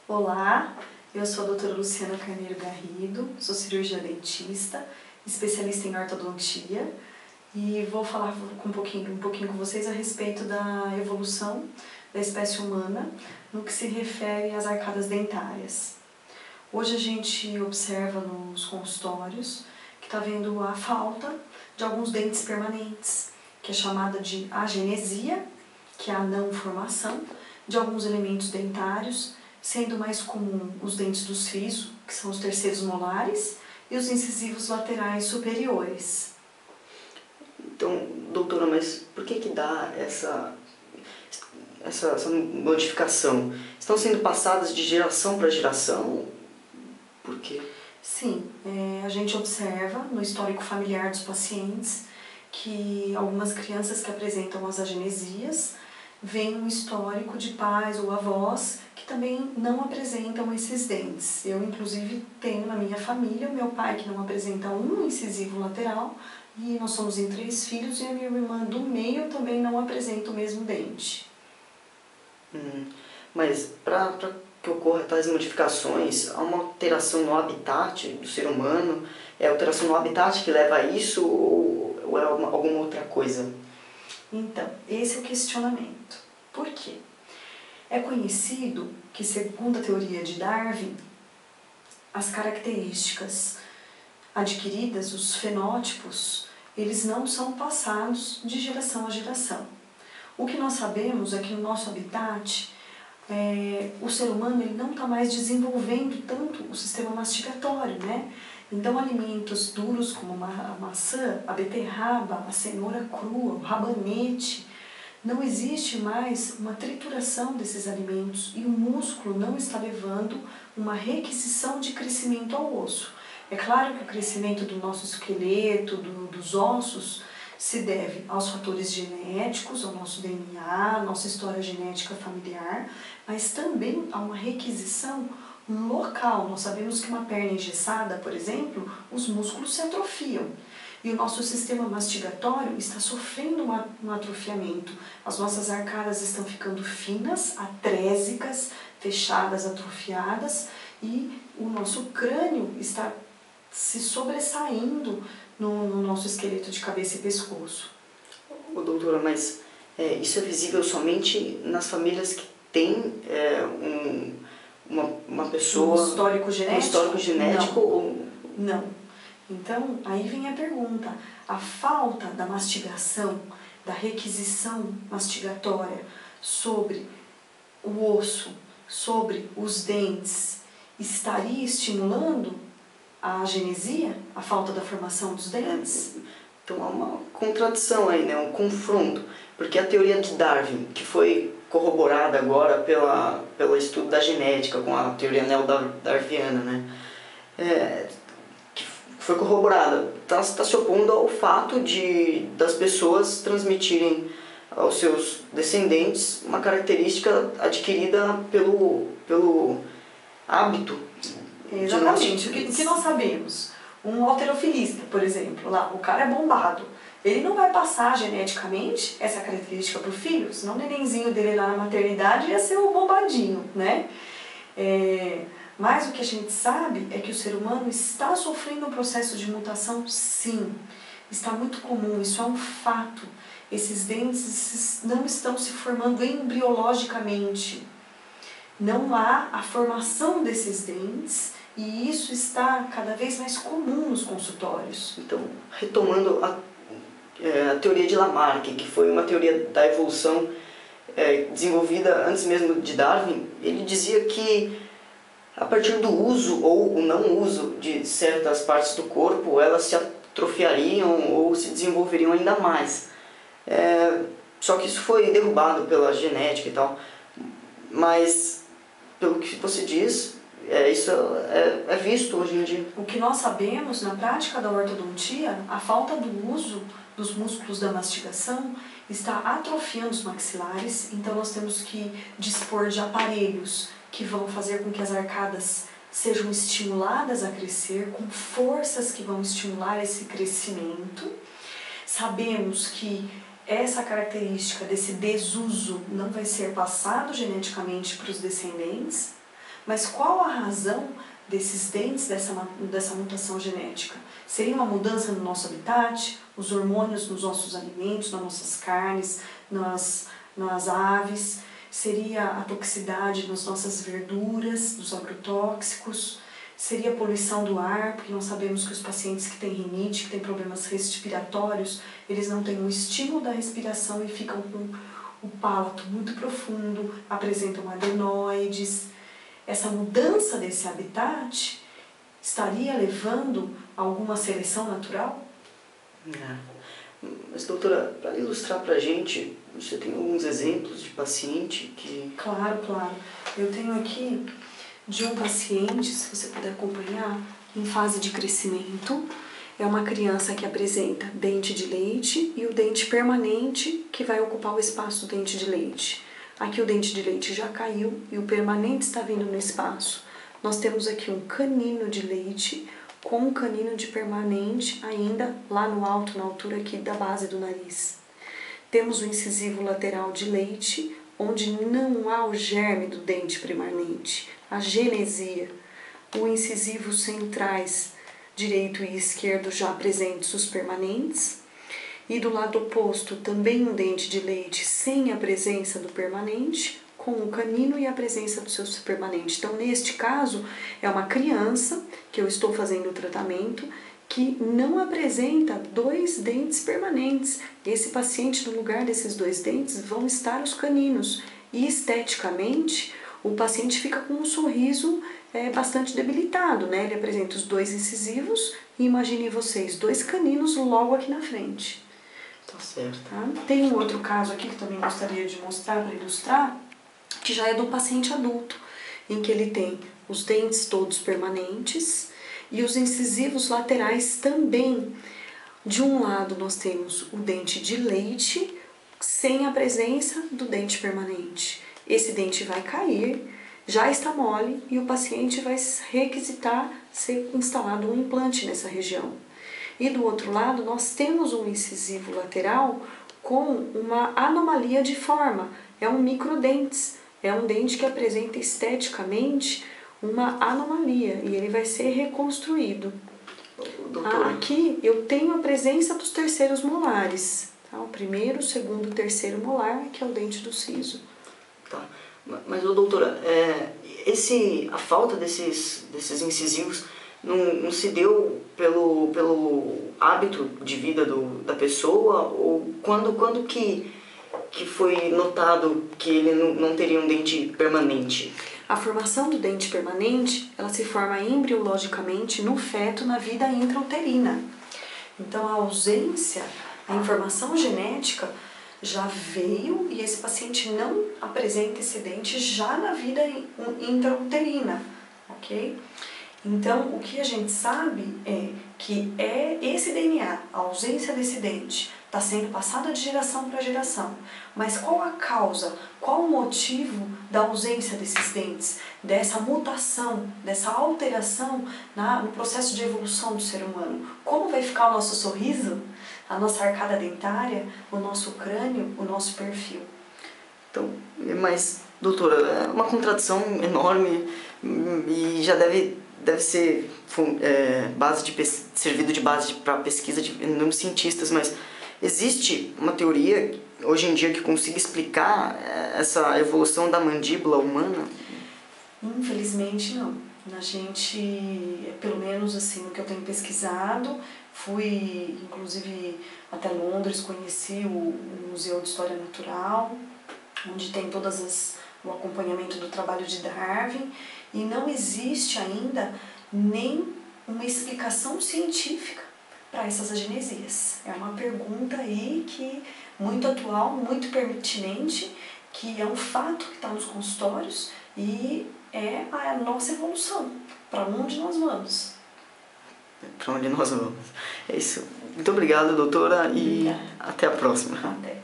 Olá, eu sou a doutora Luciana Carneiro Garrido, sou cirurgiã dentista, especialista em ortodontia e vou falar um pouquinho com vocês a respeito da evolução da espécie humana no que se refere às arcadas dentárias. Hoje a gente observa nos consultórios que está havendo a falta de alguns dentes permanentes, que é chamada de agenesia, que é a não formação de alguns elementos dentários, sendo mais comum os dentes do siso, que são os terceiros molares, e os incisivos laterais superiores. Então, doutora, mas por que dá essa modificação? Estão sendo passadas de geração para geração? Por quê? Sim, a gente observa no histórico familiar dos pacientes que algumas crianças que apresentam as agenesias vêm um histórico de pais ou avós que também não apresentam esses dentes. Eu, inclusive, tenho na minha família o meu pai que não apresenta um incisivo lateral e nós somos em 3 filhos e a minha irmã do meio também não apresenta o mesmo dente. Mas para que ocorra tais modificações, há uma alteração no habitat do ser humano? É a alteração no habitat que leva a isso ou é alguma outra coisa? Então, esse é o questionamento. Por quê? É conhecido que, segundo a teoria de Darwin, as características adquiridas, os fenótipos, eles não são passados de geração a geração. O que nós sabemos é que no nosso habitat, o ser humano ele não está mais desenvolvendo tanto o sistema mastigatório, né? Então, alimentos duros como a maçã, a beterraba, a cenoura crua, o rabanete, não existe mais uma trituração desses alimentos e o músculo não está levando uma requisição de crescimento ao osso. É claro que o crescimento do nosso esqueleto, dos ossos, se deve aos fatores genéticos, ao nosso DNA, nossa história genética familiar, mas também a uma requisição local. Nós sabemos que uma perna engessada, por exemplo, os músculos se atrofiam. E o nosso sistema mastigatório está sofrendo um atrofiamento. As nossas arcadas estão ficando finas, atrésicas, fechadas, atrofiadas, e o nosso crânio está se sobressaindo no nosso esqueleto de cabeça e pescoço. Doutora, mas isso é visível somente nas famílias que têm uma pessoa... Um histórico genético? Um histórico genético? Não. Então, aí vem a pergunta, a falta da mastigação, da requisição mastigatória sobre o osso, sobre os dentes, estaria estimulando a agenesia, a falta da formação dos dentes? Então há uma contradição aí, né? Um confronto, porque a teoria de Darwin, que foi corroborada agora pelo estudo da genética, com a teoria neo-darwiniana, né? Que foi corroborada, está se opondo ao fato das pessoas transmitirem aos seus descendentes uma característica adquirida pelo hábito. Exatamente. O que nós sabemos? Um halterofilista, por exemplo, lá, o cara é bombado. Ele não vai passar geneticamente essa característica para o filho, senão o nenenzinho dele lá na maternidade ia ser o bombadinho, né? Mas o que a gente sabe é que o ser humano está sofrendo um processo de mutação, sim. Está muito comum, isso é um fato. Esses dentes não estão se formando embriologicamente. Não há a formação desses dentes e isso está cada vez mais comum nos consultórios. Então, retomando a teoria de Lamarck, que foi uma teoria da evolução desenvolvida antes mesmo de Darwin, ele dizia que a partir do uso ou o não uso de certas partes do corpo, elas se atrofiariam ou se desenvolveriam ainda mais. Só que isso foi derrubado pela genética e tal, mas pelo que você diz, isso é visto hoje em dia. O que nós sabemos na prática da ortodontia, a falta do uso dos músculos da mastigação está atrofiando os maxilares, então nós temos que dispor de aparelhos que vão fazer com que as arcadas sejam estimuladas a crescer, com forças que vão estimular esse crescimento. Sabemos que essa característica desse desuso não vai ser passado geneticamente para os descendentes, Mas qual a razão desses dentes, dessa mutação genética? Seria uma mudança no nosso habitat, os hormônios nos nossos alimentos, nas nossas carnes, nas aves? Seria a toxicidade nas nossas verduras, dos agrotóxicos? Seria a poluição do ar, porque nós sabemos que os pacientes que têm rinite, que têm problemas respiratórios, eles não têm um estímulo da respiração e ficam com o palato muito profundo, apresentam adenoides. Essa mudança desse habitat estaria levando a alguma seleção natural? Mas, doutora, para ilustrar para a gente, você tem alguns exemplos de paciente que... Claro. Eu tenho aqui de um paciente, se você puder acompanhar, em fase de crescimento. É uma criança que apresenta dente de leite e o dente permanente que vai ocupar o espaço do dente de leite. Aqui o dente de leite já caiu e o permanente está vindo no espaço. Nós temos aqui um canino de leite com um canino de permanente ainda lá no alto, na altura aqui da base do nariz. Temos o incisivo lateral de leite, onde não há o germe do dente permanente, a genesia. O incisivo centrais, direito e esquerdo, já apresentam os permanentes. E do lado oposto, também um dente de leite sem a presença do permanente, com o canino e a presença do seu permanente. Então, neste caso, é uma criança que eu estou fazendo o tratamento que não apresenta 2 dentes permanentes. Esse paciente, no lugar desses 2 dentes, vão estar os caninos. E, esteticamente, o paciente fica com um sorriso bastante debilitado, né? Ele apresenta os 2 incisivos e imaginem vocês, 2 caninos logo aqui na frente. Tá certo. Tá? Tem um outro caso aqui que também gostaria de mostrar para ilustrar, que já é de um paciente adulto, em que ele tem os dentes todos permanentes e os incisivos laterais também. De um lado nós temos o dente de leite sem a presença do dente permanente. Esse dente vai cair, já está mole e o paciente vai requisitar ser instalado um implante nessa região. E do outro lado nós temos um incisivo lateral com uma anomalia de forma, é um microdentes, é um dente que apresenta esteticamente uma anomalia e ele vai ser reconstruído. Aqui eu tenho a presença dos terceiros molares, tá? O primeiro, o segundo, o terceiro molar, que é o dente do siso. Tá. Mas, doutora, a falta desses incisivos não se deu pelo hábito de vida da pessoa? Ou quando que foi notado que ele não teria um dente permanente? A formação do dente permanente, ela se forma embriologicamente no feto na vida intrauterina. Então a ausência, a informação genética já veio e esse paciente não apresenta esse dente já na vida intrauterina, ok? Então o que a gente sabe é que esse DNA, a ausência desse dente, está sendo passada de geração para geração. Mas qual a causa, qual o motivo da ausência desses dentes, dessa mutação, dessa alteração no processo de evolução do ser humano? Como vai ficar o nosso sorriso, a nossa arcada dentária, o nosso crânio, o nosso perfil? Então, mas, doutora, é uma contradição enorme e já deve ser servido de base para pesquisa de inúmeros cientistas, mas existe uma teoria hoje em dia que consiga explicar essa evolução da mandíbula humana? Infelizmente não. A gente, pelo menos assim, no que eu tenho pesquisado, fui inclusive até Londres, conheci o Museu de História Natural, onde tem o acompanhamento do trabalho de Darwin, e não existe ainda nem uma explicação científica para essas agenesias. É uma pergunta aí que muito atual, muito pertinente, que é um fato que está nos consultórios e é a nossa evolução. Para onde nós vamos? Para onde nós vamos. É isso. Muito obrigado, doutora, e Obrigada. até a próxima. Até.